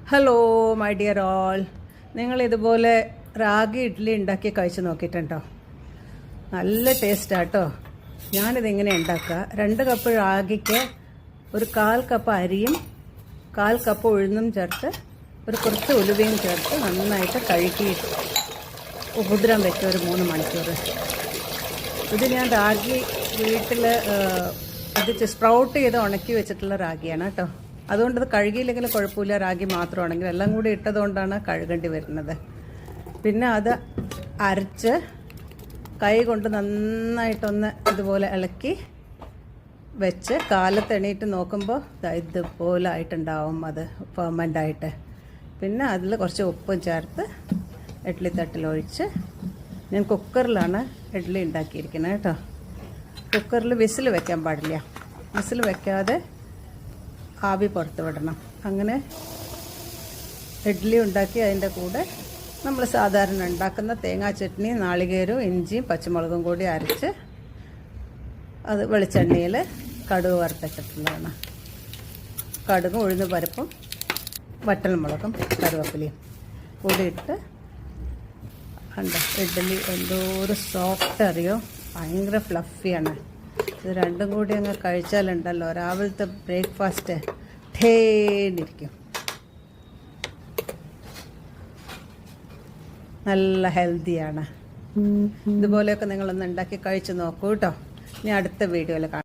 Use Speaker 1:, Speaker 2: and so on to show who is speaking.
Speaker 1: Hello my dear all, നിങ്ങളിതുപോലെ റാഗി ഇഡ്ഡലി ഉണ്ടാക്കി കഴിച്ച് നോക്കിയിട്ടുണ്ടോ? നല്ല ടേസ്റ്റാട്ടോ. ഞാനിതെങ്ങനെ ഉണ്ടാക്കുക, 2 കപ്പ് റാഗിക്ക് ഒരു 1/4 കപ്പ് അരിയും 1/4 കപ്പ് ഉഴുന്നും ചേർത്ത് കുറച്ച് ഉലുവയും ചേർത്ത് നന്നായിട്ട് കഴുകി ഉപദ്രം വെച്ച ഒരു 3 മണിക്കൂർ. ഇത് ഞാൻ റാഗി വീട്ടിൽ ഇത് സ്പ്രൗട്ട് ചെയ്ത് ഉണക്കി വെച്ചിട്ടുള്ള റാഗിയാണ് കേട്ടോ. അതുകൊണ്ട് ഇത് കഴുകിയില്ലെങ്കിലും കുഴപ്പമില്ല, റാഗി മാത്രമാണെങ്കിൽ. എല്ലാം കൂടി ഇട്ടതുകൊണ്ടാണ് കഴുകേണ്ടി വരുന്നത്. പിന്നെ അത് അരച്ച് കൈ കൊണ്ട് നന്നായിട്ടൊന്ന് ഇതുപോലെ ഇളക്കി വെച്ച് കാലത്ത് എണീറ്റ് നോക്കുമ്പോൾ ഇതുപോലെ ആയിട്ടുണ്ടാവും, അത് ഫെർമെൻ്റായിട്ട്. പിന്നെ അതിൽ കുറച്ച് ഉപ്പും ചേർത്ത് ഇഡ്ഡലി തട്ടിലൊഴിച്ച്, ഞാൻ കുക്കറിലാണ് ഇഡ്ഡലി ഉണ്ടാക്കിയിരിക്കുന്നത് കേട്ടോ. കുക്കറിൽ വിസിൽ വെക്കാൻ പാടില്ല, വിസിൽ വെക്കാതെ ആവി പുറത്ത് വിടണം. അങ്ങനെ ഇഡ്ഡലി ഉണ്ടാക്കി അതിൻ്റെ കൂടെ നമ്മൾ സാധാരണ ഉണ്ടാക്കുന്ന തേങ്ങാ ചട്നി, നാളികേരവും ഇഞ്ചിയും പച്ചമുളകും കൂടി അരച്ച് അത് വെളിച്ചെണ്ണയിൽ കടുക് വറുത്തിട്ടുള്ളതാണ്. കടുകും ഉഴുന്ന് പരിപ്പും വറ്റൽമുളകും കറിവേപ്പിലയും കൂടി ഇട്ട് ഉണ്ട്. ഇഡ്ഡലി എന്തോ ഒരു സോഫ്റ്റ് അറിയോ, ഭയങ്കര ഫ്ലഫിയാണ്. ഇത് രണ്ടും കൂടി അങ്ങ് കഴിച്ചാലുണ്ടല്ലോ, രാവിലത്തെ ബ്രേക്ക്ഫാസ്റ്റ് ഠേന്നിരിക്കും. നല്ല ഹെൽത്തിയാണ്. ഇതുപോലെയൊക്കെ നിങ്ങളൊന്ന് ഉണ്ടാക്കി കഴിച്ച് നോക്കൂ കേട്ടോ. ഇനി അടുത്ത വീഡിയോയിൽ കാണാം.